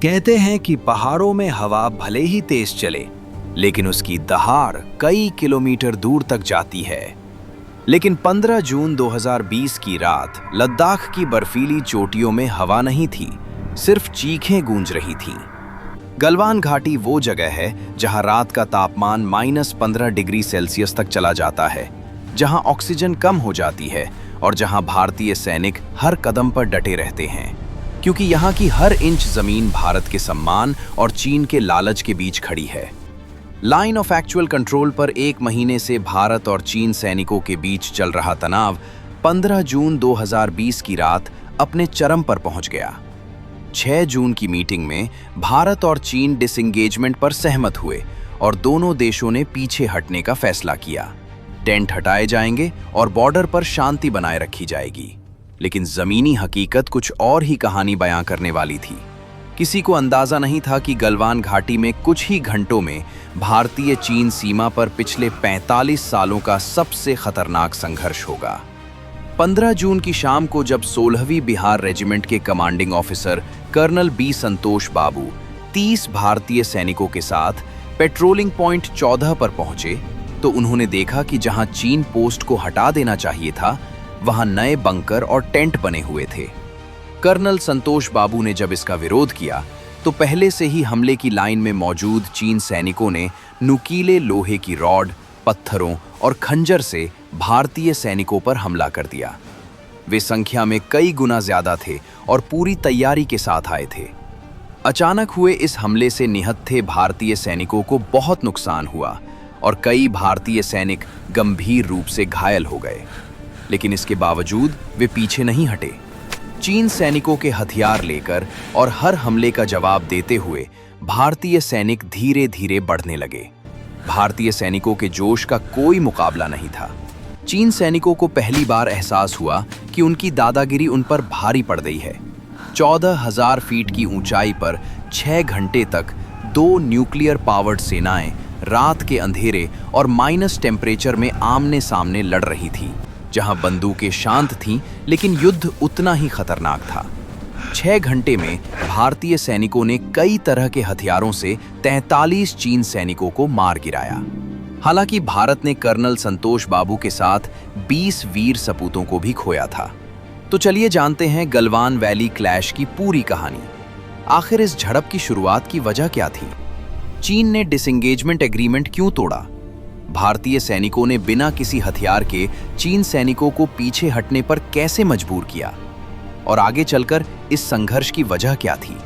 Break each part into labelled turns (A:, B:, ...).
A: कहते हैं कि पहाड़ों में हवा भले ही तेज चले, लेकिन उसकी दहाड़ कई किलोमीटर दूर तक जाती है। लेकिन 15 जून 2020 की रात लद्दाख की बर्फीली चोटियों में हवा नहीं थी, सिर्फ चीखें गूंज रही थीं। गलवान घाटी वो जगह है जहां रात का तापमान -15 डिग्री सेल्सियस तक चला जाता है, जहां ऑक्सीजन कम हो जाती है और जहां भारतीय सैनिक हर कदम पर डटे रहते हैं, क्योंकि यहाँ की हर इंच जमीन भारत के सम्मान और चीन के लालच के बीच खड़ी है। लाइन ऑफ एक्चुअल कंट्रोल पर 1 महीने से भारत और चीन सैनिकों के बीच चल रहा तनाव 15 जून 2020 की रात अपने चरम पर पहुंच गया। 6 जून की मीटिंग में भारत और चीन डिसएंगेजमेंट पर सहमत हुए और दोनों देशों ने पीछे हटने का फैसला किया। टेंट हटाए जाएंगे और बॉर्डर पर शांति बनाए रखी जाएगी। लेकिन जमीनी हकीकत कुछ और ही कहानी बयां करने वाली थी। किसी को अंदाजा नहीं था कि गलवान घाटी में कुछ ही घंटों में भारतीय चीन सीमा पर पिछले 45 सालों का सबसे खतरनाक संघर्ष होगा। 15 जून की शाम को जब 16वीं बिहार रेजिमेंट के कमांडिंग ऑफिसर कर्नल बी संतोष बाबू 30 भारतीय सैनिकों के साथ पेट्रोलिंग पॉइंट 14 पर पहुंचे, तो उन्होंने देखा कि जहां चीन पोस्ट को हटा देना चाहिए था, वहां नए बंकर और टेंट बने हुए थे। कर्नल संतोष बाबू ने जब इसका विरोध किया, तो पहले से ही हमले की लाइन में मौजूद चीन सैनिकों ने नुकीले लोहे की रॉड, पत्थरों और खंजर से भारतीय सैनिकों पर हमला कर दिया। वे संख्या में कई गुना ज्यादा थे और पूरी तैयारी के साथ आए थे। अचानक हुए इस हमले से निहत्थे भारतीय सैनिकों को बहुत नुकसान हुआ और कई भारतीय सैनिक गंभीर रूप से घायल हो गए। लेकिन इसके बावजूद वे पीछे नहीं हटे। चीन सैनिकों के हथियार लेकर और हर हमले का जवाब देते हुए भारतीय सैनिक धीरे धीरे बढ़ने लगे। भारतीय सैनिकों के जोश का कोई मुकाबला नहीं था। चीन सैनिकों को पहली बार एहसास हुआ कि उनकी दादागिरी उन पर भारी पड़ गई है। 14,000 फीट की ऊंचाई पर 6 घंटे तक 2 न्यूक्लियर पावर्ड सेनाएं रात के अंधेरे और माइनस टेम्परेचर में आमने सामने लड़ रही थी, जहां बंदूकें शांत थीं, लेकिन युद्ध उतना ही खतरनाक था। 6 घंटे में भारतीय सैनिकों ने कई तरह के हथियारों से 43 चीन सैनिकों को मार गिराया। हालांकि भारत ने कर्नल संतोष बाबू के साथ 20 वीर सपूतों को भी खोया था। तो चलिए जानते हैं गलवान वैली क्लैश की पूरी कहानी। आखिर इस झड़प की शुरुआत की वजह क्या थी? चीन ने डिसएंगेजमेंट एग्रीमेंट क्यों तोड़ा? भारतीय सैनिकों ने बिना किसी हथियार के चीन सैनिकों को पीछे हटने पर कैसे मजबूर किया? और आगे चलकर इस संघर्ष की वजह क्या थी?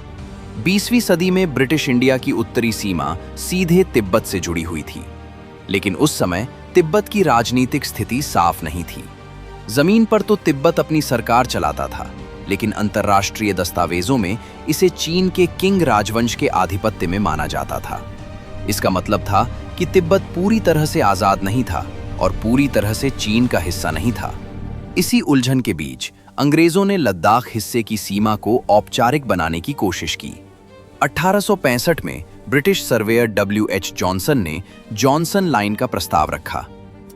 A: 20वीं सदी में ब्रिटिश इंडिया की उत्तरी सीमा सीधे तिब्बत से जुड़ी हुई थी, लेकिन उस समय तिब्बत की राजनीतिक स्थिति साफ नहीं थी। जमीन पर तो तिब्बत अपनी सरकार चलाता था, लेकिन अंतर्राष्ट्रीय दस्तावेजों में इसे चीन के किंग राजवंश के आधिपत्य में माना जाता था। इसका मतलब था कि तिब्बत पूरी तरह से आजाद नहीं था और पूरी तरह से चीन का हिस्सा नहीं था। इसी उलझन के बीच अंग्रेजों ने लद्दाख हिस्से की सीमा को औपचारिक बनाने की कोशिश की। 1865 में ब्रिटिश सर्वेयर WH जॉनसन ने जॉनसन लाइन का प्रस्ताव रखा,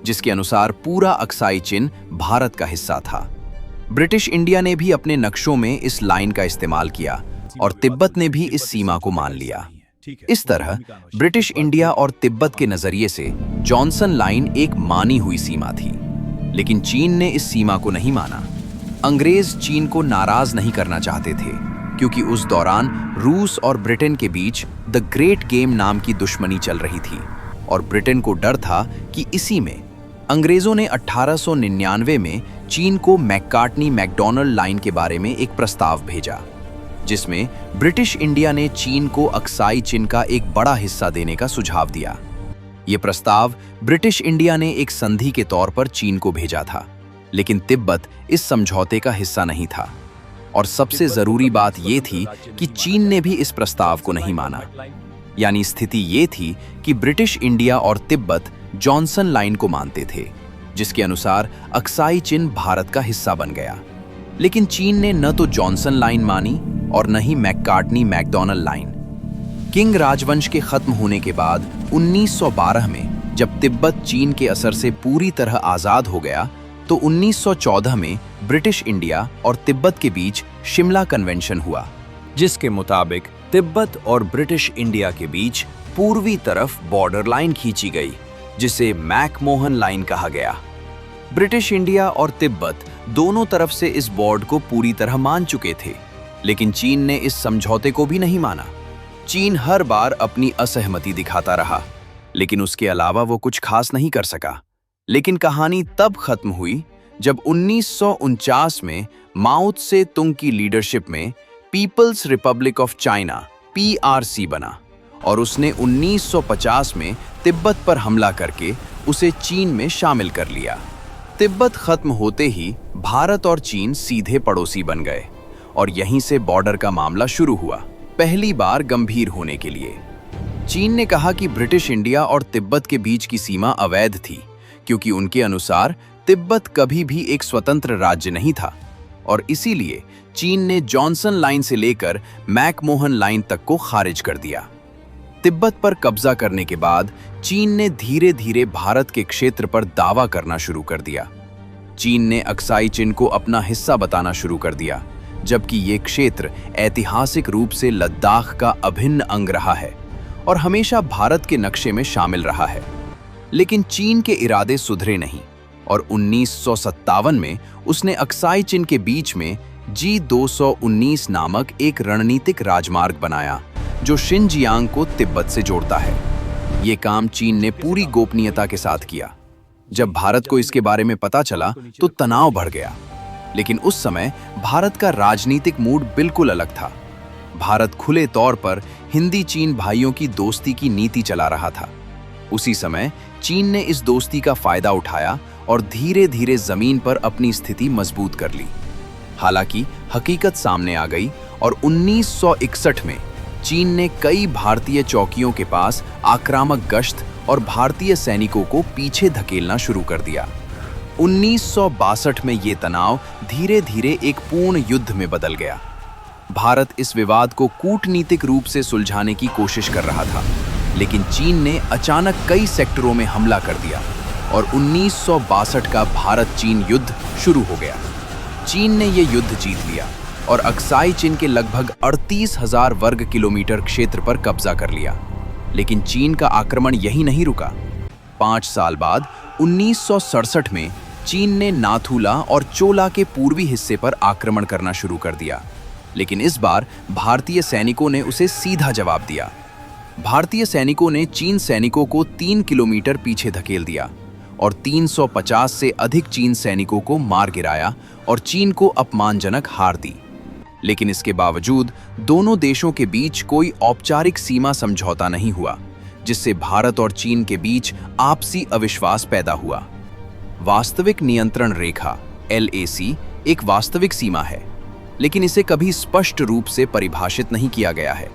A: जिसके अनुसार पूरा अक्साई चिन भारत का हिस्सा था। ब्रिटिश इंडिया ने भी अपने नक्शों में इस लाइन का इस्तेमाल किया और तिब्बत ने भी इस सीमा को मान लिया। इस तरह ब्रिटिश इंडिया और तिब्बत के नजरिए से जॉनसन लाइन एक मानी हुई सीमा थी, लेकिन चीन ने इस सीमा को नहीं माना। अंग्रेज चीन को नाराज नहीं करना चाहते थे, क्योंकि उस दौरान रूस और ब्रिटेन के बीच द ग्रेट गेम नाम की दुश्मनी चल रही थी और ब्रिटेन को डर था कि इसी में अंग्रेजों ने 1899 में चीन को मैककार्टनी मैकडॉनल्ड लाइन के बारे में एक प्रस्ताव भेजा, जिसमें ब्रिटिश इंडिया ने चीन को अक्साई चिन का एक बड़ा हिस्सा देने का सुझाव दिया। यह प्रस्ताव ब्रिटिश इंडिया ने एक संधि के तौर पर चीन को भेजा था, लेकिन तिब्बत इस समझौते का हिस्सा नहीं था। और सबसे जरूरी बात यह थी कि चीन ने भी इस प्रस्ताव को नहीं माना। यानी स्थिति ये थी कि ब्रिटिश इंडिया और तिब्बत जॉनसन लाइन को मानते थे, जिसके अनुसार अक्साई चिन भारत का हिस्सा बन गया। लेकिन चीन ने न तो जॉनसन लाइन मानी और न ही मैककार्टनी मैकडॉनल्ड लाइन। किंग राजवंश के खत्म होने के बाद 1912 में जब तिब्बत चीन के असर से पूरी तरह आजाद हो गया, तो 1914 में ब्रिटिश इंडिया और तिब्बत के बीच शिमला कन्वेंशन हुआ, जिसके मुताबिक तिब्बत और ब्रिटिश इंडिया के बीच पूर्वी तरफ बॉर्डर लाइन खींची गई, जिसे मैकमोहन लाइन कहा गया। ब्रिटिश इंडिया और तिब्बत दोनों तरफ से इस बॉर्डर को पूरी तरह मान चुके थे, लेकिन चीन ने इस समझौते को भी नहीं माना। चीन हर बार अपनी असहमति दिखाता रहा, लेकिन उसके अलावा वो कुछ खास नहीं कर सका। लेकिन कहानी तब खत्म हुई जब 1949 में माओ त्से तुंग की लीडरशिप में People's Republic of China (PRC) बना और उसने 1950 में तिब्बत पर हमला करके उसे चीन में शामिल कर लिया। तिब्बत खत्म होते ही भारत और चीन सीधे पड़ोसी बन गए और यहीं से बॉर्डर का मामला शुरू हुआ, पहली बार गंभीर होने के लिए। चीन ने कहा कि ब्रिटिश इंडिया और तिब्बत के बीच की सीमा अवैध थी, क्योंकि उनके अनुसार तिब्बत कभी भी एक स्वतंत्र राज्य नहीं था, और इसीलिए चीन ने जॉनसन लाइन से लेकर मैकमोहन लाइन तक को खारिज कर दिया। तिब्बत पर कब्जा करने के बाद चीन ने धीरे धीरे भारत के क्षेत्र पर दावा करना शुरू कर दिया। चीन ने अक्साई चिन को अपना हिस्सा बताना शुरू कर दिया, जबकि ये क्षेत्र ऐतिहासिक रूप से लद्दाख का अभिन्न अंग रहा है और हमेशा भारत के नक्शे में शामिल रहा है। लेकिन चीन के इरादे सुधरे नहीं और 1957 में उसने अक्साई चिन के बीच में G219 नामक एक रणनीतिक राजमार्ग बनाया, जो शिनजियांग को तिब्बत से जोड़ता है। ये काम चीन ने पूरी गोपनीयता के साथ किया। जब भारत को इसके बारे में पता चला तो तनाव बढ़ गया, लेकिन उस समय भारत का राजनीतिक मूड बिल्कुल अलग था। भारत खुले तौर पर हिंदी चीन भाइयों की दोस्ती की नीति चला रहा था। उसी समय चीन ने इस दोस्ती का फायदा उठाया और धीरे धीरे जमीन पर अपनी स्थिति मजबूत कर ली। हालांकि हकीकत सामने आ गई और 1961 में चीन ने कई भारतीय चौकियों के पास आक्रामक गश्त और भारतीय सैनिकों को पीछे धकेलना शुरू कर दिया। 1962 में ये तनाव धीरे धीरे एक पूर्ण युद्ध में बदल गया। भारत इस विवाद को कूटनीतिक रूप से सुलझाने की कोशिश कर रहा था, लेकिन चीन ने अचानक कई सेक्टरों में हमला कर दिया और 1962 का भारत-चीन युद्ध शुरू हो गया। चीन ने ये युद्ध जीत लिया और अक्साई चिन के लगभग 38,000 वर्ग किलोमीटर क्षेत्र पर कब्जा कर लिया। लेकिन चीन का आक्रमण यहीं नहीं रुका। 5 साल बाद 1967 में चीन ने नाथुला और चोला के पूर्वी हिस्से पर आक्रमण करना शुरू कर दिया, लेकिन इस बार भारतीय सैनिकों ने उसे सीधा जवाब दिया। भारतीय सैनिकों ने चीन सैनिकों को 3 किलोमीटर पीछे धकेल दिया और 350 से अधिक चीन सैनिकों को मार गिराया और चीन को अपमानजनक हार दी। लेकिन इसके बावजूद दोनों देशों के बीच कोई औपचारिक सीमा समझौता नहीं हुआ, जिससे भारत और चीन के बीच आपसी अविश्वास पैदा हुआ। वास्तविक नियंत्रण रेखा (LAC) एक वास्तविक सीमा है, लेकिन इसे कभी स्पष्ट रूप से परिभाषित नहीं किया गया है।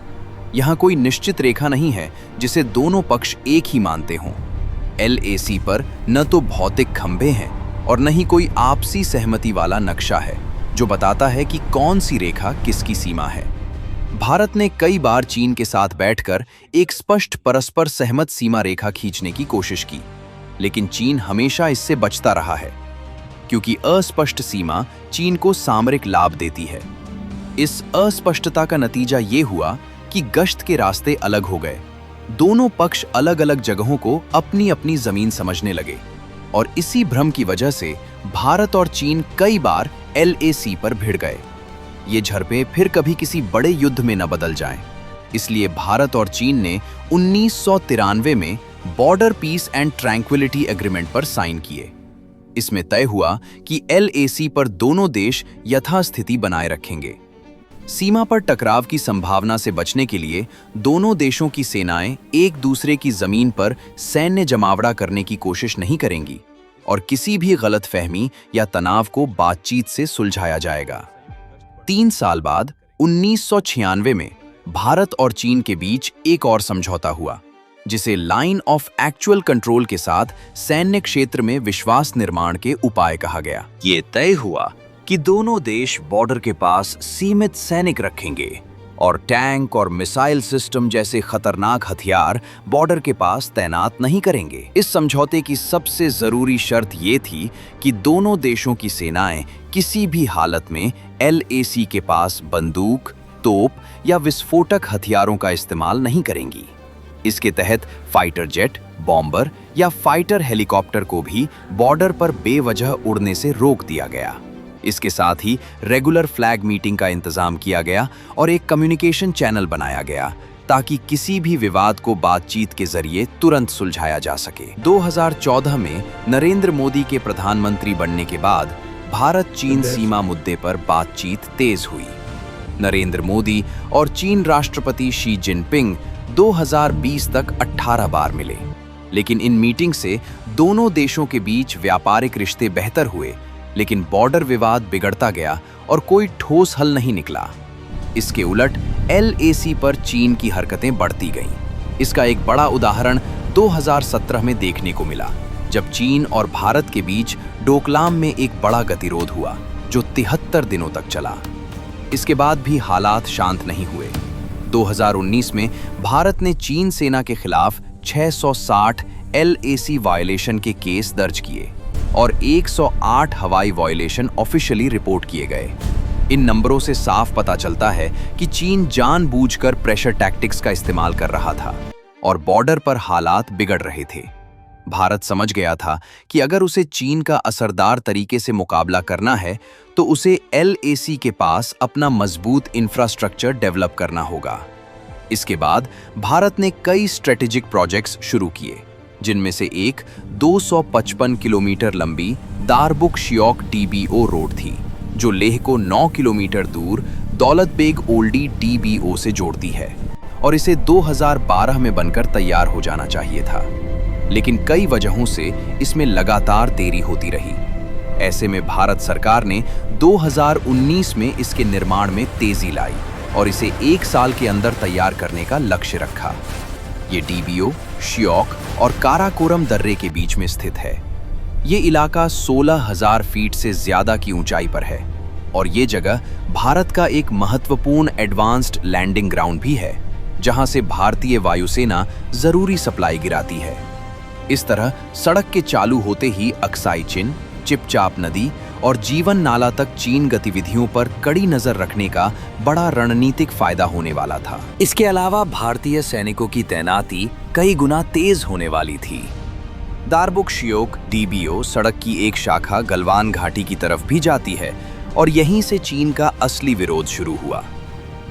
A: यहाँ कोई निश्चित रेखा नहीं है जिसे दोनों पक्ष एक ही मानते हों। LAC पर न तो भौतिक खंभे हैं और न ही कोई आपसी सहमति वाला नक्शा है जो बताता है कि कौन सी रेखा किसकी सीमा है। भारत ने कई बार चीन के साथ बैठकर एक स्पष्ट परस्पर सहमत सीमा रेखा खींचने की कोशिश की, लेकिन चीन हमेशा इससे बचता रहा है, क्योंकि अस्पष्ट सीमा चीन को सामरिक लाभ देती है। इस अस्पष्टता का नतीजा ये हुआ कि गश्त के रास्ते अलग हो गए। दोनों पक्ष अलग अलग जगहों को अपनी अपनी जमीन समझने लगे और इसी भ्रम की वजह से भारत और चीन कई बार LAC पर भिड़ गए। ये झड़पें फिर कभी किसी बड़े युद्ध में न बदल जाएं, इसलिए भारत और चीन ने 1993 में border peace and tranquillity agreement पर साइन किए। इसमें तय हुआ कि LAC पर दोनों देश यथास्थिति बनाए रखेंगे। सीमा पर टकराव की संभावना से बचने के लिए दोनों देशों की सेनाएं एक दूसरे की जमीन पर सैन्य जमावड़ा करने की कोशिश नहीं करेंगी और किसी भी गलतफहमी या तनाव को बातचीत से सुलझाया जाएगा। 3 साल बाद 1996 में भारत और चीन के बीच एक और समझौता हुआ, जिसे लाइन ऑफ एक्चुअल कंट्रोल के साथ सैन्य क्षेत्र में विश्वास निर्माण के उपाय कहा गया। ये तय हुआ कि दोनों देश बॉर्डर के पास सीमित सैनिक रखेंगे और टैंक और मिसाइल सिस्टम जैसे खतरनाक हथियार बॉर्डर के पास तैनात नहीं करेंगे। इस समझौते की सबसे जरूरी शर्त ये थी कि दोनों देशों की सेनाएं किसी भी हालत में LAC के पास बंदूक, तोप या विस्फोटक हथियारों का इस्तेमाल नहीं करेंगी। इसके तहत फाइटर जेट, बॉम्बर या फाइटर हेलीकॉप्टर को भी बॉर्डर पर बेवजह उड़ने से रोक दिया गया। इसके साथ ही रेगुलर फ्लैग मीटिंग का इंतजाम किया गया और एक कम्युनिकेशन चैनल बनाया गया ताकि किसी भी विवाद को बातचीत के जरिए तुरंत सुलझाया जा सके। 2014 में नरेंद्र मोदी के प्रधानमंत्री बनने के बाद भारत चीन सीमा मुद्दे पर बातचीत तेज हुई। नरेंद्र मोदी और चीन राष्ट्रपति शी जिनपिंग 2020 तक 18 बार मिले, लेकिन इन मीटिंग से दोनों देशों के बीच व्यापारिक रिश्ते बेहतर हुए, लेकिन बॉर्डर विवाद बिगड़ता गया और कोई ठोस हल नहीं निकला। इसके उलट LAC पर चीन की हरकतें बढ़ती गईं। इसका एक बड़ा उदाहरण 2017 में देखने को मिला, जब चीन और भारत के बीच डोकलाम में एक बड़ा गतिरोध हुआ जो 73 दिनों तक चला। इसके बाद भी हालात शांत नहीं हुए। 2019 में भारत ने चीन सेना के खिलाफ 660 LAC वायलेशन के केस दर्ज किए और 108 हवाई वायलेशन ऑफिशियली रिपोर्ट किए गए। इन नंबरों से साफ पता चलता है कि चीन जानबूझकर प्रेशर टैक्टिक्स का इस्तेमाल कर रहा था और बॉर्डर पर हालात बिगड़ रहे थे। भारत समझ गया था कि अगर उसे चीन का असरदार तरीके से मुकाबला करना है तो उसे LAC के पास अपना मजबूत इंफ्रास्ट्रक्चर डेवलप करना होगा। इसके बाद भारत ने कई स्ट्रेटेजिक प्रोजेक्ट्स शुरू किए, जिनमें से एक 255 किलोमीटर लंबी दारबुक शियोक DBO रोड थी, जो लेह को 9 किलोमीटर दूर दौलत बेग ओल्डी DBO से जोड़ती है और इसे 2012 में बनकर तैयार हो जाना चाहिए था। लेकिन कई वजहों से इसमें लगातार देरी होती रही। ऐसे में भारत सरकार ने 2019 में इसके निर्माण में तेजी लाई और इसे 1 साल के अंदर तैयार करने का लक्ष्य रखा। ये DBO शियोक और काराकोरम दर्रे के बीच में स्थित है। ये इलाका 16,000 फीट से ज्यादा की ऊंचाई पर है और ये जगह भारत का एक महत्वपूर्ण एडवांस्ड लैंडिंग ग्राउंड भी है, जहां से भारतीय वायुसेना जरूरी सप्लाई गिराती है। इस तरह सड़क के चालू होते ही अक्साई चिन, चिपचाप नदी और जीवन नाला तक चीन गतिविधियों पर कड़ी नजर रखने का बड़ा रणनीतिक फायदा होने वाला था। इसके अलावा भारतीय सैनिकों की तैनाती कई गुना तेज होने वाली थी। दारबुक शियोक DBO सड़क की एक शाखा गलवान घाटी की तरफ भी जाती है और यहीं से चीन का असली विरोध शुरू हुआ।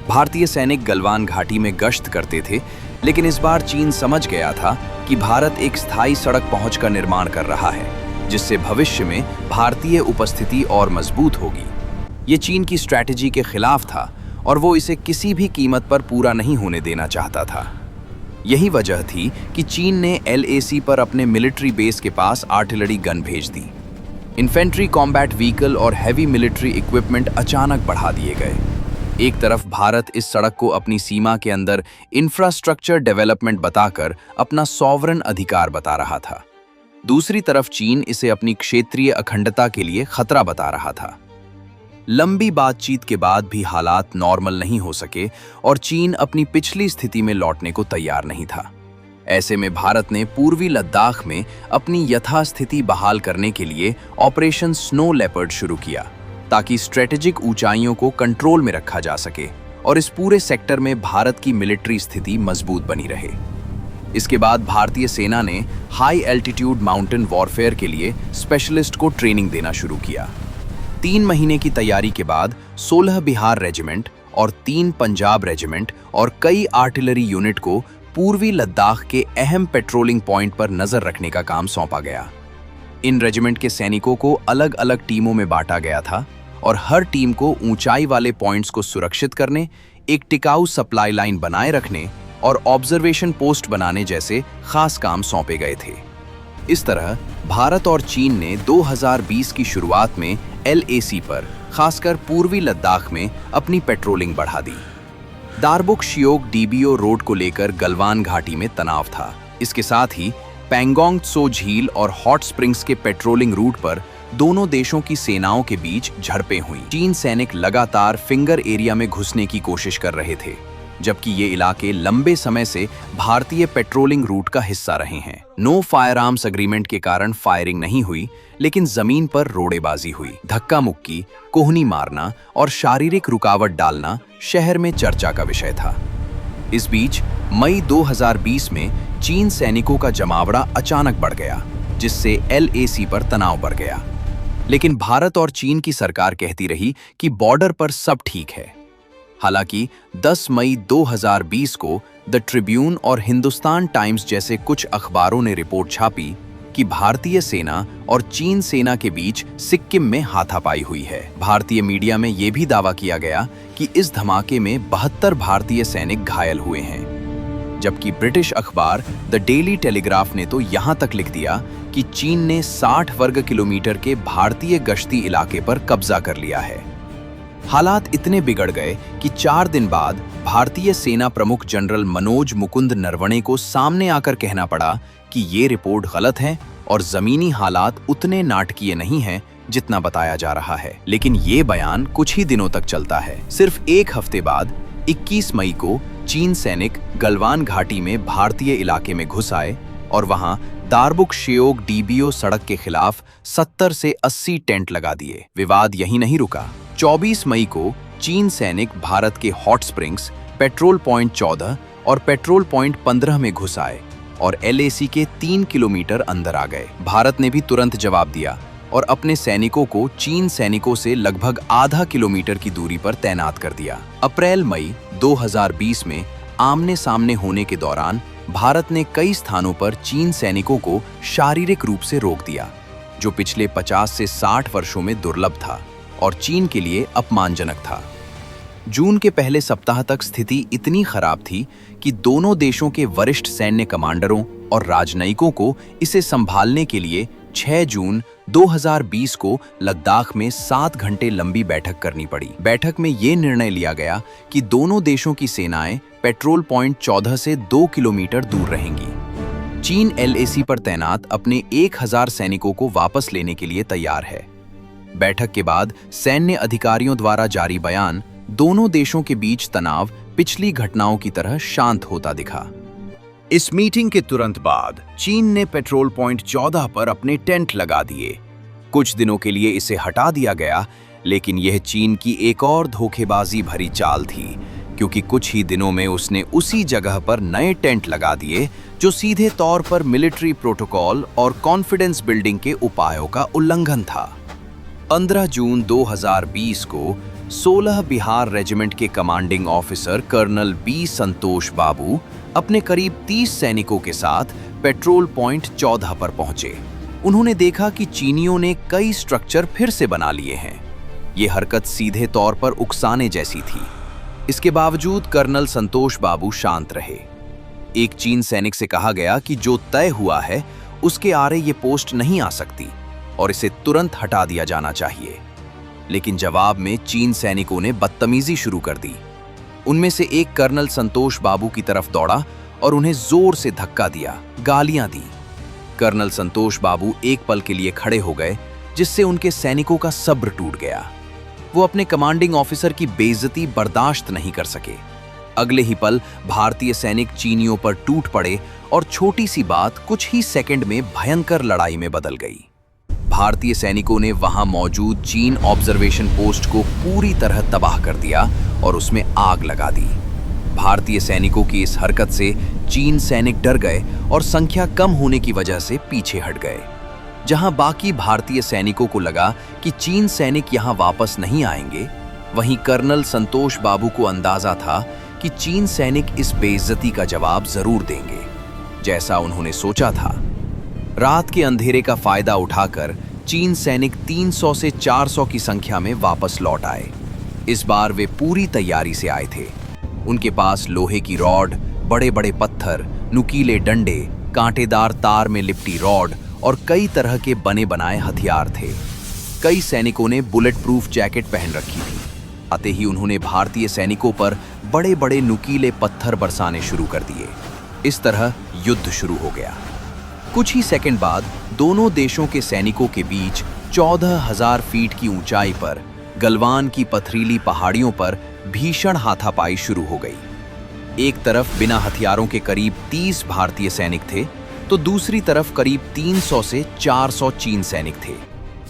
A: भारतीय सैनिक गलवान घाटी में गश्त करते थे, लेकिन इस बार चीन समझ गया था कि भारत एक स्थायी सड़क पहुंच का निर्माण कर रहा है, जिससे भविष्य में भारतीय उपस्थिति और मजबूत होगी। ये चीन की स्ट्रैटेजी के खिलाफ था और वो इसे किसी भी कीमत पर पूरा नहीं होने देना चाहता था। यही वजह थी कि चीन ने LAC पर अपने मिलिट्री बेस के पास आर्टिलरी गन भेज दी। इन्फेंट्री कॉम्बैट व्हीकल और हैवी मिलिट्री इक्विपमेंट अचानक बढ़ा दिए गए। एक तरफ भारत इस सड़क को अपनी सीमा के अंदर इंफ्रास्ट्रक्चर डेवलपमेंट बताकर अपना सॉवरन अधिकार बता रहा था, दूसरी तरफ चीन इसे अपनी क्षेत्रीय अखंडता के लिए खतरा बता रहा था। लंबी बातचीत के बाद भी हालात नॉर्मल नहीं हो सके और चीन अपनी पिछली स्थिति में लौटने को तैयार नहीं था। ऐसे में भारत ने पूर्वी लद्दाख में अपनी यथास्थिति बहाल करने के लिए ऑपरेशन स्नो लेपर्ड शुरू किया, ताकि स्ट्रेटेजिक ऊंचाइयों को कंट्रोल में रखा जा सके और इस पूरे सेक्टर में भारत की मिलिट्री स्थिति मजबूत बनी रहे। इसके बाद भारतीय सेना ने हाई एल्टीट्यूड माउंटेन वॉरफेयर के लिए स्पेशलिस्ट को ट्रेनिंग देना शुरू किया। 3 महीने की तैयारी के बाद 16 बिहार रेजिमेंट और 3 पंजाब रेजिमेंट और कई आर्टिलरी यूनिट को पूर्वी लद्दाख के अहम पेट्रोलिंग पॉइंट पर नजर रखने का काम सौंपा गया। इन रेजिमेंट के सैनिकों को अलग अलग टीमों में बांटा गया था और हर टीम को ऊंचाई वाले पॉइंट्स को सुरक्षित करने, एक टिकाऊ सप्लाई लाइन बनाए रखने और ऑब्जर्वेशन पोस्ट बनाने जैसे खास काम सौंपे गए थे। इस तरह भारत और चीन ने 2020 की शुरुआत में LAC पर, खासकर पूर्वी लद्दाख में अपनी पेट्रोलिंग बढ़ा दी। दारबुक शियोक DBO रोड को लेकर गलवान घाटी में तनाव था। इसके साथ ही पैंगोंग त्सो झील और हॉट स्प्रिंग्स के पेट्रोलिंग रूट पर दोनों देशों की सेनाओं के बीच झड़पें हुई। चीन सैनिक लगातार फिंगर एरिया में घुसने की कोशिश कर रहे थे, जबकि ये इलाके लंबे समय से भारतीय पेट्रोलिंग रूट का हिस्सा रहे हैं। नो फायर आर्म्स एग्रीमेंट के कारण फायरिंग नहीं हुई, लेकिन जमीन पर रोड़ेबाजी हुई। धक्का मुक्की, कोहनी मारना और शारीरिक रुकावट डालना शहर में चर्चा का विषय था। इस बीच मई 2020 में चीन सैनिकों का जमावड़ा अचानक बढ़ गया, जिससे LAC पर तनाव बढ़ गया। लेकिन भारत और चीन की सरकार कहती रही कि बॉर्डर पर सब ठीक है। हालांकि 10 मई 2020 को द ट्रिब्यून और हिंदुस्तान टाइम्स जैसे कुछ अखबारों ने रिपोर्ट छापी कि भारतीय सेना और चीन सेना के बीच सिक्किम में हाथापाई हुई है। भारतीय मीडिया में यह भी दावा किया गया कि इस धमाके में 72 भारतीय सैनिक घायल हुए हैं, जबकि ब्रिटिश अखबार द डेली टेलीग्राफ ने तो यहां तक लिख दिया कि चीन ने 60 वर्ग किलोमीटर के भारतीय गश्ती इलाके पर कब्जा कर लिया है। हालात इतने बिगड़ गए कि 4 दिन बाद भारतीय सेना प्रमुख जनरल मनोज मुकुंद नरवणे को सामने आकर कहना पड़ा कि ये रिपोर्ट गलत है और जमीनी हालात उतने नाटकीय नहीं हैं जितना बताया जा रहा है। लेकिन ये बयान कुछ ही दिनों तक चलता है। सिर्फ एक हफ्ते बाद 21 मई को चीन सैनिक गलवान घाटी में भारतीय इलाके में घुस आए और वहां दारबुक शेओग DBO सड़क के खिलाफ 70 से 80 टेंट लगा दिए। विवाद यहीं नहीं रुका। 24 मई को चीन सैनिक भारत के हॉट स्प्रिंग्स, पेट्रोल पॉइंट 14 और पेट्रोल पॉइंट 15 में घुस आए और LAC के 3 किलोमीटर अंदर आ गए। भारत ने भी तुरंत जवाब दिया और अपने सैनिकों को चीन सैनिकों से लगभग आधा किलोमीटर की दूरी पर तैनात कर दिया। अप्रैल मई 2020 में आमने सामने होने के दौरान भारत ने कई स्थानों पर चीन सैनिकों को शारीरिक रूप से रोक दिया, जो पिछले 50 से 60 वर्षों में दुर्लभ था और चीन के लिए अपमानजनक था। जून के पहले सप्ताह तक स्थिति इतनी खराब थी कि दोनों देशों के वरिष्ठ सैन्य कमांडरों और राजनयिकों को इसे संभालने के लिए 6 जून 2020 को लद्दाख में 7 घंटे लंबी बैठक करनी पड़ी। बैठक में ये निर्णय लिया गया कि दोनों देशों की सेनाएं पेट्रोल पॉइंट 14 से 2 किलोमीटर दूर रहेंगी। चीन LAC पर तैनात अपने 1000 सैनिकों को वापस लेने के लिए तैयार है। बैठक के बाद सैन्य अधिकारियों द्वारा जारी बयान दोनों देशों के बीच तनाव पिछली घटनाओं की तरह शांत होता दिखा। इस मीटिंग के तुरंत बाद चीन ने पेट्रोल पॉइंट 14 पर अपने टेंट लगा दिए। कुछ दिनों के लिए इसे हटा दिया गया, लेकिन यह चीन की एक और धोखेबाजी भरी चाल थी, क्योंकि कुछ ही दिनों में उसने उसी जगह पर नए टेंट लगा दिए जो सीधे तौर पर मिलिट्री प्रोटोकॉल और कॉन्फिडेंस बिल्डिंग के उपायों का उल्लंघन था। 15 जून 2020 को 16 बिहार रेजिमेंट के कमांडिंग ऑफिसर कर्नल B संतोष बाबू अपने करीब 30 सैनिकों के साथ पेट्रोल पॉइंट 14 पर पहुंचे। उन्होंने देखा कि चीनियों ने कई स्ट्रक्चर फिर से बना लिए हैं। ये हरकत सीधे तौर पर उकसाने जैसी थी। इसके बावजूद कर्नल संतोष बाबू शांत रहे। एक चीन सैनिक से कहा गया कि जो तय हुआ है उसके आरे ये पोस्ट नहीं आ सकती और इसे तुरंत हटा दिया जाना चाहिए। लेकिन जवाब में चीन सैनिकों ने बदतमीजी शुरू कर दी। उनमें से एक कर्नल संतोष बाबू की तरफ दौड़ा और उन्हें जोर से धक्का दिया, गालियां दी। कर्नल संतोष बाबू एक पल के लिए खड़े हो गए, जिससे उनके सैनिकों का सब्र टूट गया। वो अपने कमांडिंग ऑफिसर की बेइज्जती बर्दाश्त नहीं कर सके। अगले ही पल भारतीय सैनिक चीनियों पर टूट पड़े और छोटी सी बात कुछ ही सेकंड में भयंकर लड़ाई में बदल गई। भारतीय सैनिकों ने वहां मौजूद चीन ऑब्जर्वेशन पोस्ट को पूरी तरह तबाह कर दिया और उसमें आग लगा दी। भारतीय सैनिकों की इस हरकत से चीन सैनिक डर गए और संख्या कम होने की वजह से पीछे हट गए। जहां बाकी भारतीय सैनिकों को लगा कि चीन सैनिक यहां वापस नहीं आएंगे, वहीं कर्नल संतोष बाबू को अंदाजा था कि चीन सैनिक इस बेइज्जती का जवाब जरूर देंगे, जैसा उन्होंने सोचा था। रात के अंधेरे का फायदा उठाकर चीन सैनिक 300 से 400 की संख्या में वापस लौट आए। इस बार वे पूरी तैयारी से आए थे। उनके पास लोहे की रॉड, बड़े बड़े पत्थर, नुकीले डंडे, कांटेदार तार में लिपटी रॉड और कई तरह के बने बनाए हथियार थे। कई सैनिकों ने बुलेट प्रूफ जैकेट पहन रखी थी। आते ही उन्होंने भारतीय सैनिकों पर बड़े बड़े नुकीले पत्थर बरसाने शुरू कर दिए। इस तरह युद्ध शुरू हो गया। कुछ ही सेकंड बाद दोनों देशों के सैनिकों के बीच 14,000 फीट की ऊंचाई पर गलवान की पथरीली पहाड़ियों पर भीषण हाथापाई शुरू हो गई। एक तरफ बिना हथियारों के करीब 30 भारतीय सैनिक थे, तो दूसरी तरफ करीब 300 से 400 चीन सैनिक थे।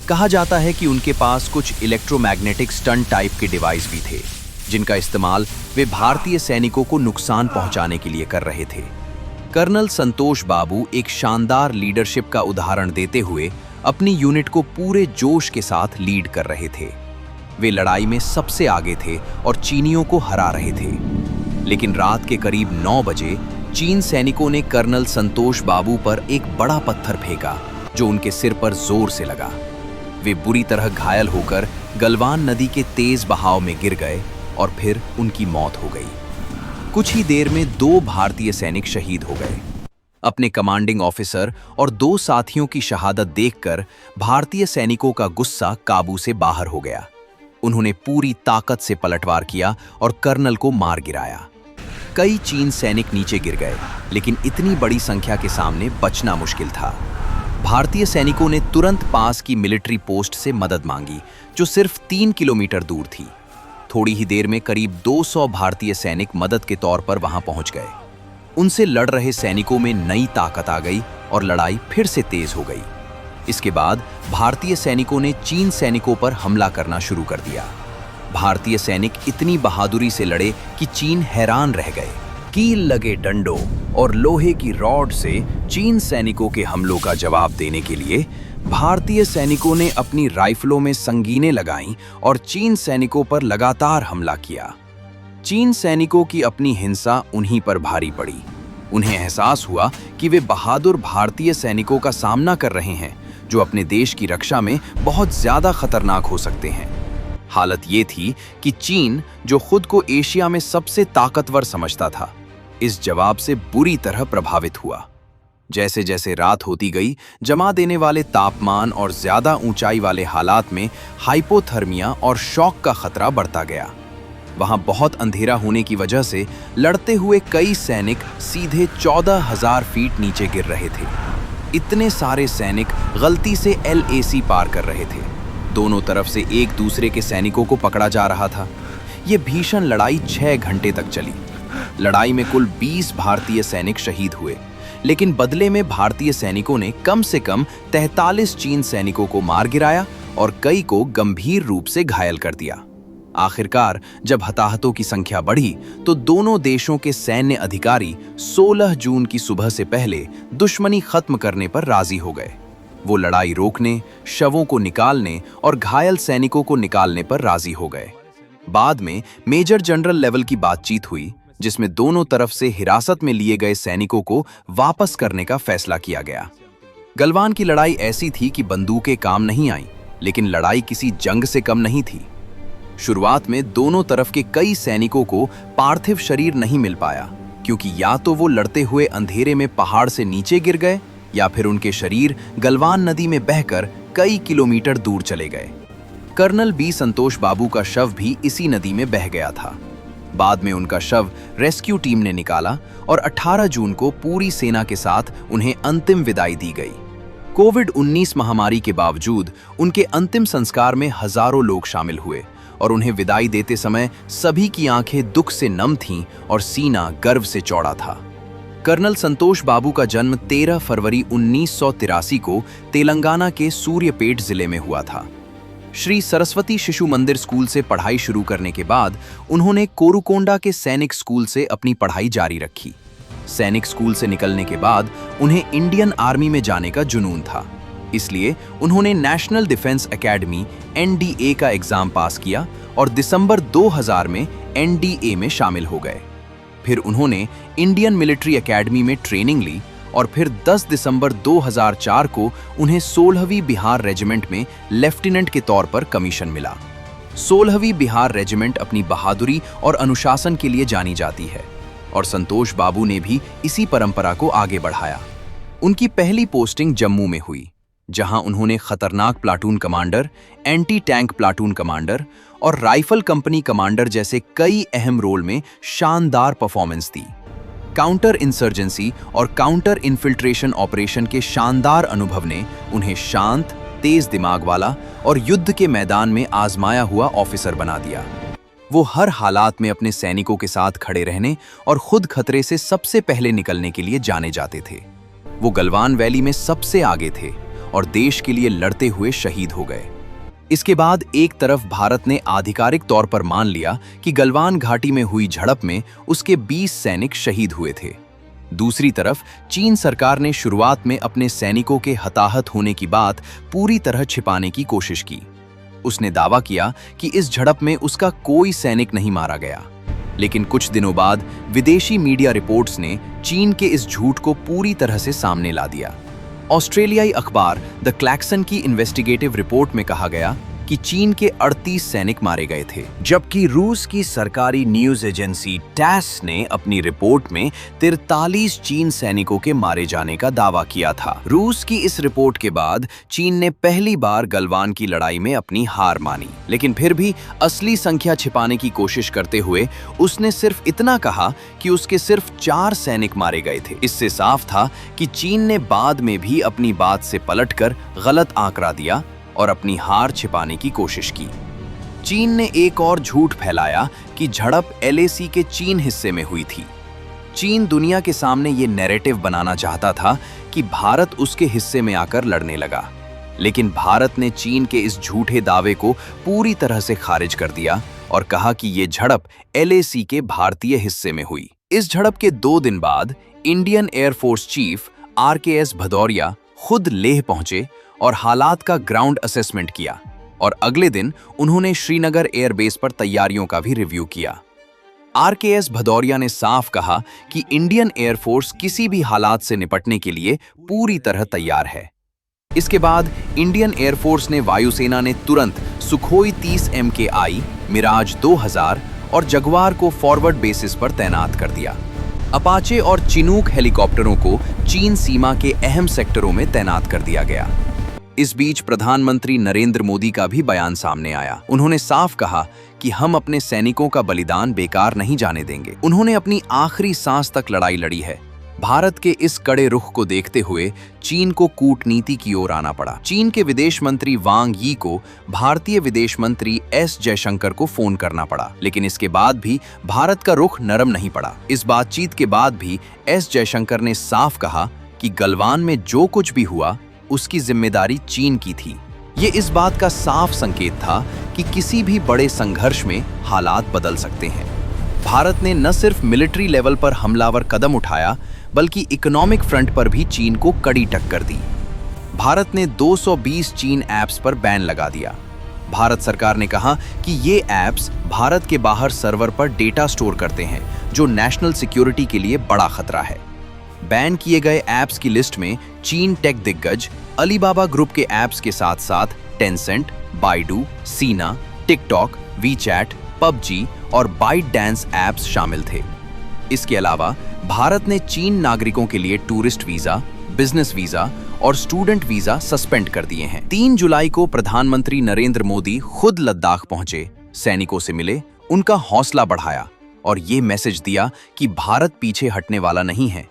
A: कहा जाता है कि उनके पास कुछ इलेक्ट्रोमैग्नेटिक स्टंट टाइप के डिवाइस भी थे, जिनका इस्तेमाल वे भारतीय सैनिकों को नुकसान पहुंचाने के लिए कर रहे थे। कर्नल संतोष बाबू एक शानदार लीडरशिप का उदाहरण देते हुए अपनी यूनिट को पूरे जोश के साथ लीड कर रहे थे। वे लड़ाई में सबसे आगे थे और चीनियों को हरा रहे थे। लेकिन रात के करीब 9 बजे चीन सैनिकों ने कर्नल संतोष बाबू पर एक बड़ा पत्थर फेंका, जो उनके सिर पर जोर से लगा। वे बुरी तरह घायल होकर गलवान नदी के तेज बहाव में गिर गए और फिर उनकी मौत हो गई। कुछ ही देर में 2 भारतीय सैनिक शहीद हो गए। अपने कमांडिंग ऑफिसर और 2 साथियों की शहादत देखकर भारतीय सैनिकों का गुस्सा काबू से बाहर हो गया। उन्होंने पूरी ताकत से पलटवार किया और कर्नल को मार गिराया। कई चीन सैनिक नीचे गिर गए, लेकिन इतनी बड़ी संख्या के सामने बचना मुश्किल था। भारतीय सैनिकों ने तुरंत पास की मिलिट्री पोस्ट से मदद मांगी, जो सिर्फ 3 किलोमीटर दूर थी। थोड़ी ही देर में करीब 200 भारतीय सैनिक मदद के तौर पर वहां पहुंच गए। उनसे लड़ रहे सैनिकों में नई ताकत आ गई और लड़ाई फिर से तेज हो गई। इसके बाद भारतीय सैनिकों ने चीन सैनिकों पर हमला करना शुरू कर दिया। भारतीय सैनिक इतनी बहादुरी से लड़े कि चीन हैरान रह गए। कील लगे डंडों और लोहे की रॉड से चीन सैनिकों के हमलों का जवाब देने के लिए भारतीय सैनिकों ने अपनी राइफलों में संगीनें लगाईं और चीन सैनिकों पर लगातार हमला किया। चीन सैनिकों की अपनी हिंसा उन्हीं पर भारी पड़ी। उन्हें एहसास हुआ कि वे बहादुर भारतीय सैनिकों का सामना कर रहे हैं, जो अपने देश की रक्षा में बहुत ज्यादा खतरनाक हो सकते हैं। हालत ये थी कि चीन, जो खुद को एशिया में सबसे ताकतवर समझता था, इस जवाब से बुरी तरह प्रभावित हुआ। जैसे जैसे रात होती गई, जमा देने वाले तापमान और ज्यादा ऊंचाई वाले हालात में हाइपोथर्मिया और शॉक का खतरा बढ़ता गया। वहां बहुत अंधेरा होने की वजह से लड़ते हुए कई सैनिक सीधे 14,000 फीट नीचे गिर रहे थे। इतने सारे सैनिक गलती से LAC पार कर रहे थे। दोनों तरफ से एक दूसरे के सैनिकों को पकड़ा जा रहा था। ये भीषण लड़ाई 6 घंटे तक चली। लड़ाई में कुल 20 भारतीय सैनिक शहीद हुए, लेकिन बदले में भारतीय सैनिकों ने कम से कम 43 चीन सैनिकों को मार गिराया और कई को गंभीर रूप से घायल कर दिया। आखिरकार जब हताहतों की संख्या बढ़ी, तो दोनों देशों के सैन्य अधिकारी 16 जून की सुबह से पहले दुश्मनी खत्म करने पर राजी हो गए। वो लड़ाई रोकने, शवों को निकालने और घायल सैनिकों को निकालने पर राजी हो गए। बाद में मेजर जनरल लेवल की बातचीत हुई, जिसमें दोनों तरफ से हिरासत में लिए गए सैनिकों को वापस करने का फैसला किया गया। गलवान की लड़ाई ऐसी थी कि बंदूकें काम नहीं आईं, लेकिन लड़ाई किसी जंग से कम नहीं थी। शुरुआत में दोनों तरफ के कई सैनिकों को पार्थिव शरीर नहीं मिल पाया, क्योंकि या तो वो लड़ते हुए अंधेरे में पहाड़ से नीचे गिर गए या फिर उनके शरीर गलवान नदी में बहकर कई किलोमीटर दूर चले गए। कर्नल बी संतोष बाबू का शव भी इसी नदी में बह गया था। बाद में उनका शव रेस्क्यू टीम ने निकाला और 18 जून को पूरी सेना के साथ उन्हें अंतिम विदाई दी गई। कोविड-19 महामारी के बावजूद उनके अंतिम संस्कार में हजारों लोग शामिल हुए और उन्हें विदाई देते समय सभी की आंखें दुख से नम थीं और सीना गर्व से चौड़ा था। कर्नल संतोष बाबू का जन्म 13 फरवरी 1983 को तेलंगाना के सूर्यपेट जिले में हुआ था। श्री सरस्वती शिशु मंदिर स्कूल से पढ़ाई शुरू करने के बाद उन्होंने कोरुकोंडा के सैनिक स्कूल से अपनी पढ़ाई जारी रखी। सैनिक स्कूल से निकलने के बाद उन्हें इंडियन आर्मी में जाने का जुनून था, इसलिए उन्होंने नेशनल डिफेंस एकेडमी NDA का एग्जाम पास किया और दिसंबर 2000 में NDA में शामिल हो गए। फिर उन्होंने इंडियन मिलिट्री एकेडमी में ट्रेनिंग ली और फिर 10 दिसंबर 2004 को उन्हें 16वीं बिहार रेजिमेंट में लेफ्टिनेंट के तौर पर कमीशन मिला। 16वीं बिहार रेजिमेंट अपनी बहादुरी और अनुशासन के लिए जानी जाती है और संतोष बाबू ने भी इसी परंपरा को आगे बढ़ाया। उनकी पहली पोस्टिंग जम्मू में हुई, जहां उन्होंने खतरनाक platoon commander, anti tank platoon commander और राइफल कंपनी कमांडर जैसे कई अहम रोल में शानदार परफॉर्मेंस दी। काउंटर इंसर्जेंसी और काउंटर इन्फिल्ट्रेशन ऑपरेशन के शानदार अनुभव ने उन्हें शांत, तेज दिमाग वाला और युद्ध के मैदान में आजमाया हुआ ऑफिसर बना दिया। वो हर हालात में अपने सैनिकों के साथ खड़े रहने और खुद खतरे से सबसे पहले निकलने के लिए जाने जाते थे। वो गलवान वैली में सबसे आगे थे और देश के लिए लड़ते हुए शहीद हो गए। इसके बाद एक तरफ भारत ने आधिकारिक तौर पर मान लिया कि गलवान घाटी में हुई झड़प में उसके 20 सैनिक शहीद हुए थे। दूसरी तरफ चीन सरकार ने शुरुआत में अपने सैनिकों के हताहत होने की बात पूरी तरह छिपाने की कोशिश की। उसने दावा किया कि इस झड़प में उसका कोई सैनिक नहीं मारा गया, लेकिन कुछ दिनों बाद विदेशी मीडिया रिपोर्ट्स ने चीन के इस झूठ को पूरी तरह से सामने ला दिया। ऑस्ट्रेलियाई अखबार द क्लैक्सन की इन्वेस्टिगेटिव रिपोर्ट में कहा गया कि चीन के 38 सैनिक मारे गए थे, जबकि रूस की सरकारी न्यूज एजेंसी टैस ने अपनी रिपोर्ट में 43 चीन सैनिकों के मारे जाने का दावा किया था। रूस की इस रिपोर्ट के बाद चीन ने पहली बार गलवान की लड़ाई में अपनी हार मानी, लेकिन फिर भी असली संख्या छिपाने की कोशिश करते हुए उसने सिर्फ इतना कहा कि उसके सिर्फ 4 सैनिक मारे गए थे। इससे साफ था कि चीन ने बाद में भी अपनी बात से पलटकर गलत आंकड़ा दिया और अपनी हार छिपाने की कोशिश की। चीन ने एक और झूठ फैलाया कि झड़प एलएसी के चीन हिस्से में हुई थी। चीन दुनिया के सामने ये नैरेटिव बनाना चाहता था कि भारत उसके हिस्से में आकर लड़ने लगा, लेकिन भारत ने चीन के इस झूठे दावे को पूरी तरह से खारिज कर दिया और कहा कि ये झड़प एलएसी के भारतीय हिस्से में हुई। इस झड़प के 2 दिन बाद Indian air force chief RKS Bhadauria खुद लेह पहुंचे और हालात का ग्राउंड असेसमेंट किया, और अगले दिन उन्होंने श्रीनगर एयरबेस पर तैयारियों का भी रिव्यू किया। RKS भदौरिया ने साफ कहा कि इंडियन एयरफोर्स किसी भी हालात से निपटने के लिए पूरी तरह तैयार है। इसके बाद इंडियन एयरफोर्स ने वायुसेना ने तुरंत सुखोई 30 MKI, मिराज 2000 और जगुआर को फॉरवर्ड बेसिस पर तैनात कर दिया। अपाचे और चिनूक हेलीकॉप्टरों को चीन सीमा के अहम सेक्टरों में तैनात कर दिया गया। इस बीच प्रधानमंत्री नरेंद्र मोदी का भी बयान सामने आया। उन्होंने साफ कहा कि हम अपने सैनिकों का बलिदान बेकार नहीं जाने देंगे। उन्होंने अपनी आखिरी सांस तक लड़ाई लड़ी है। भारत के इस कड़े रुख को देखते हुए चीन को कूटनीति की ओर आना पड़ा। चीन के विदेश मंत्री वांग यी को भारतीय विदेश मंत्री एस जयशंकर को फोन करना पड़ा, लेकिन इसके बाद भी भारत का रुख नरम नहीं पड़ा। इस बातचीत के बाद भी एस जयशंकर ने साफ कहा कि गलवान में जो कुछ भी हुआ उसकी जिम्मेदारी चीन की थी। ये इस बात का साफ संकेत था कि किसी भी बड़े संघर्ष में हालात बदल सकते हैं। भारत ने न सिर्फ मिलिट्री लेवल पर हमलावर कदम उठाया, बल्कि इकोनॉमिक फ्रंट पर भी चीन को कड़ी टक्कर दी। भारत ने 220 चीन ऐप्स पर बैन लगा दिया। भारत सरकार ने कहा कि ये ऐप्स भारत के बाहर सर्वर पर डेटा स्टोर करते हैं, जो नेशनल सिक्योरिटी के लिए बड़ा खतरा है। बैन किए गए ऐप्स की लिस्ट में चीन टेक दिग्गज अलीबाबा ग्रुप के ऐप्स के साथ साथ टेंसेंट, बाइडू, सीना, टिकटॉक, वीचैट, पबजी और बाइट डांस ऐप्स शामिल थे। इसके अलावा भारत ने चीन नागरिकों के लिए टूरिस्ट वीजा, बिजनेस वीजा और स्टूडेंट वीजा सस्पेंड कर दिए हैं। 3 जुलाई को प्रधानमंत्री नरेंद्र मोदी खुद लद्दाख पहुंचे, सैनिकों से मिले, उनका हौसला बढ़ाया और ये मैसेज दिया कि भारत पीछे हटने वाला नहीं है।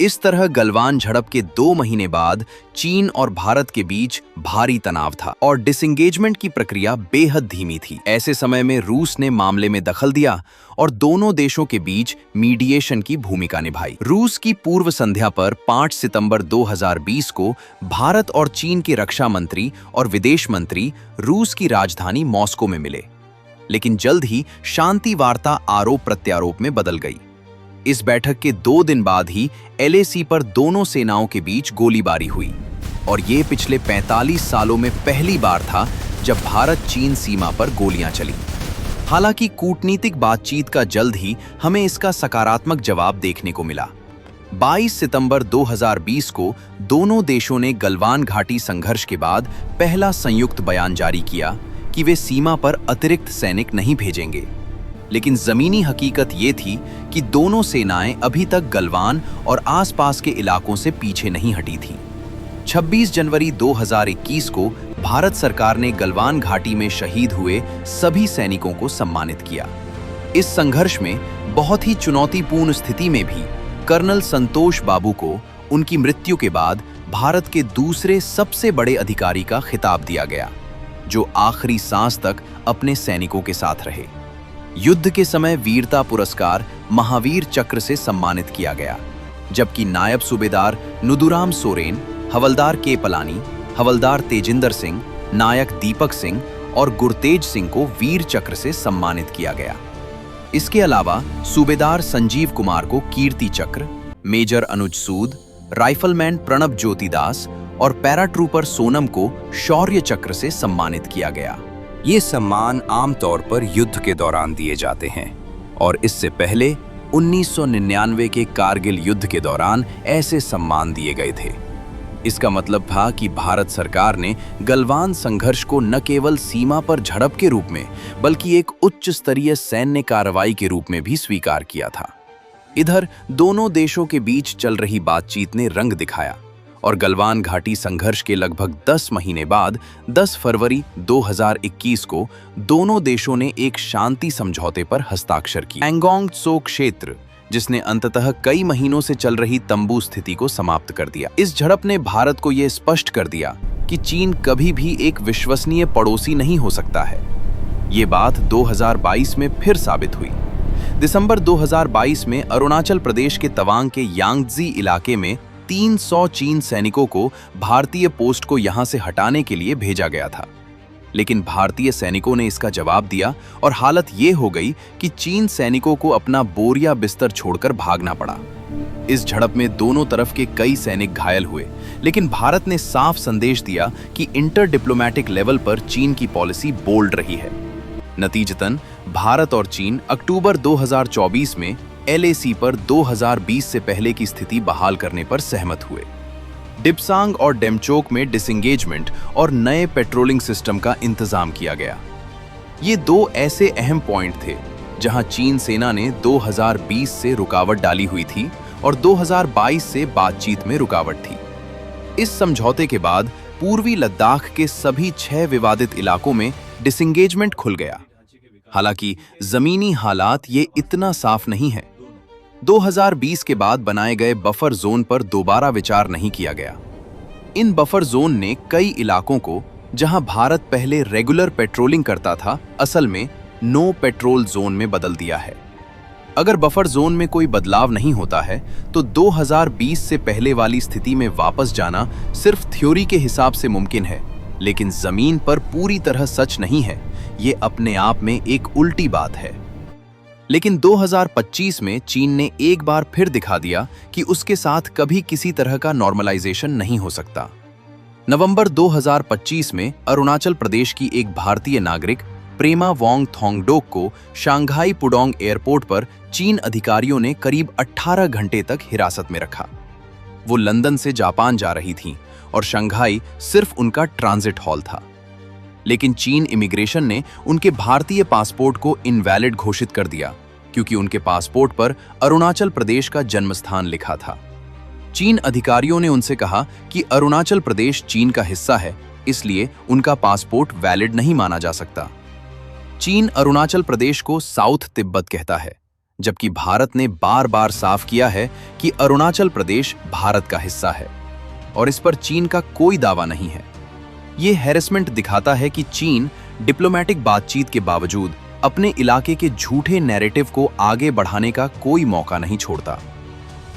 A: इस तरह गलवान झड़प के 2 महीने बाद चीन और भारत के बीच भारी तनाव था और डिसएंगेजमेंट की प्रक्रिया बेहद धीमी थी। ऐसे समय में रूस ने मामले में दखल दिया और दोनों देशों के बीच मीडिएशन की भूमिका निभाई। रूस की पूर्व संध्या पर 5 सितंबर 2020 को भारत और चीन के रक्षा मंत्री और विदेश मंत्री रूस की राजधानी मॉस्को में मिले, लेकिन जल्द ही शांति वार्ता आरोप प्रत्यारोप में बदल गई। इस बैठक के 2 दिन बाद ही LAC पर दोनों सेनाओं के बीच गोलीबारी हुई और ये पिछले 45 सालों में पहली बार था जब भारत चीन सीमा पर गोलियां चली। हालांकि कूटनीतिक बातचीत का जल्द ही हमें इसका सकारात्मक जवाब देखने को मिला। 22 सितंबर 2020 को दोनों देशों ने गलवान घाटी संघर्ष के बाद पहला संयुक्त बयान जारी किया कि वे सीमा पर अतिरिक्त सैनिक नहीं भेजेंगे, लेकिन जमीनी हकीकत ये थी कि दोनों सेनाएं अभी तक गलवान और आसपास के इलाकों से पीछे नहीं हटी थीं। 26 जनवरी 2021 को भारत सरकार ने गलवान घाटी में शहीद हुए सभी सैनिकों को सम्मानित किया। इस संघर्ष में बहुत ही चुनौतीपूर्ण स्थिति में भी कर्नल संतोष बाबू को उनकी मृत्यु के बाद भारत के दूसरे सबसे बड़े अधिकारी का खिताब दिया गया, जो आखिरी सांस तक अपने सैनिकों के साथ रहे। युद्ध के समय वीरता पुरस्कार महावीर चक्र से सम्मानित किया गया, जबकि नायब सूबेदार नुदुराम सोरेन, हवलदार के पलानी, हवलदार तेजिंदर सिंह, नायक दीपक सिंह और गुरतेज सिंह को वीर चक्र से सम्मानित किया गया। इसके अलावा सूबेदार संजीव कुमार को कीर्ति चक्र, मेजर अनुज सूद, राइफलमैन प्रणब ज्योतिदास और पैराट्रूपर सोनम को शौर्य चक्र से सम्मानित किया गया। ये सम्मान आमतौर पर युद्ध के दौरान दिए जाते हैं और इससे पहले 1999 के कारगिल युद्ध के दौरान ऐसे सम्मान दिए गए थे। इसका मतलब था कि भारत सरकार ने गलवान संघर्ष को न केवल सीमा पर झड़प के रूप में बल्कि एक उच्च स्तरीय सैन्य कार्रवाई के रूप में भी स्वीकार किया था। इधर दोनों देशों के बीच चल रही बातचीत ने रंग दिखाया और गलवान घाटी संघर्ष के लगभग 10 महीने बाद 10 फरवरी 2021 को दोनों देशों ने एक शांति समझौते पर हस्ताक्षर किए। पैंगोंग त्सो क्षेत्र, जिसने अंततः कई महीनों से चल रही तंबू स्थिति को समाप्त कर दिया। इस झड़प ने भारत को यह स्पष्ट कर दिया कि चीन कभी भी एक विश्वसनीय पड़ोसी नहीं हो सकता है। ये बात 2022 में फिर साबित हुई। दिसंबर 2022 में अरुणाचल प्रदेश के तवांग के यांगजी इलाके में 300 चीन सैनिकों को भारतीय पोस्ट को यहां से हटाने के लिए भेजा गया था, लेकिन भारतीय सैनिकों ने इसका जवाब दिया और हालत ये हो गई कि चीन सैनिकों को अपना बोरिया बिस्तर छोड़कर भागना पड़ा। इस झड़प में दोनों तरफ के कई सैनिक घायल हुए, लेकिन भारत ने साफ संदेश दिया कि इंटर डिप्लोमेटिक लेवल पर चीन की पॉलिसी बोल्ड रही है। नतीजतन भारत और चीन अक्टूबर 2024 में LAC पर 2020 से पहले की स्थिति बहाल करने पर सहमत हुए। डिप्सांग और डेमचोक में डिसंगेजमेंट और नए पेट्रोलिंग सिस्टम का इंतजाम किया गया। ये दो ऐसे अहम पॉइंट थे जहां चीन सेना ने 2020 से रुकावट डाली हुई थी और 2022 से बातचीत में रुकावट थी। इस समझौते के बाद पूर्वी लद्दाख के सभी 6 विवादित इलाकों में डिसंगेजमेंट खुल गया। हालांकि जमीनी हालात ये इतना साफ नहीं है। 2020 के बाद बनाए गए बफर जोन पर दोबारा विचार नहीं किया गया। इन बफर जोन ने कई इलाकों को, जहां भारत पहले रेगुलर पेट्रोलिंग करता था, असल में नो पेट्रोल जोन में बदल दिया है। अगर बफर जोन में कोई बदलाव नहीं होता है तो 2020 से पहले वाली स्थिति में वापस जाना सिर्फ थ्योरी के हिसाब से मुमकिन है, लेकिन जमीन पर पूरी तरह सच नहीं है। ये अपने आप में एक उल्टी बात है। लेकिन 2025 में चीन ने एक बार फिर दिखा दिया कि उसके साथ कभी किसी तरह का नॉर्मलाइजेशन नहीं हो सकता। नवंबर 2025 में अरुणाचल प्रदेश की एक भारतीय नागरिक प्रेमा वोंग थोंगडोक को शंघाई पुडोंग एयरपोर्ट पर चीन अधिकारियों ने करीब 18 घंटे तक हिरासत में रखा। वो लंदन से जापान जा रही थीं और शंघाई सिर्फ उनका ट्रांजिट हॉल था। लेकिन चीन इमिग्रेशन ने उनके भारतीय पासपोर्ट को इनवैलिड घोषित कर दिया क्योंकि उनके पासपोर्ट पर अरुणाचल प्रदेश का जन्म स्थान लिखा था। चीन अधिकारियों ने उनसे कहा कि अरुणाचल प्रदेश चीन का हिस्सा है, इसलिए उनका पासपोर्ट वैलिड नहीं माना जा सकता। चीन अरुणाचल प्रदेश को साउथ तिब्बत कहता है, जबकि भारत ने बार बार साफ किया है कि अरुणाचल प्रदेश भारत का हिस्सा है और इस पर चीन का कोई दावा नहीं है। ये हैरेसमेंट दिखाता है कि चीन डिप्लोमेटिक बातचीत के बावजूद अपने इलाके के झूठे नैरेटिव को आगे बढ़ाने का कोई मौका नहीं छोड़ता।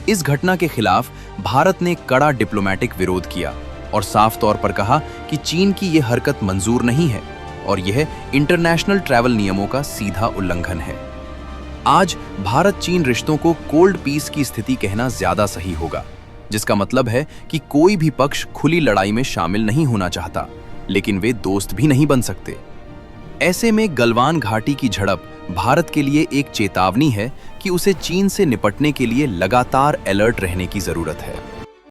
A: इस घटना के खिलाफ भारत ने कड़ा डिप्लोमेटिक विरोध किया और साफ तौर पर कहा कि चीन की यह हरकत मंजूर नहीं है और यह इंटरनेशनल ट्रैवल नियमों का सीधा उल्लंघन है। आज भारत चीन रिश्तों को कोल्ड पीस की स्थिति कहना ज्यादा सही होगा, जिसका मतलब है कि कोई भी पक्ष खुली लड़ाई में शामिल नहीं होना चाहता, लेकिन वे दोस्त भी नहीं बन सकते। ऐसे में गलवान घाटी की झड़प भारत के लिए एक चेतावनी है कि उसे चीन से निपटने के लिए लगातार अलर्ट रहने की जरूरत है।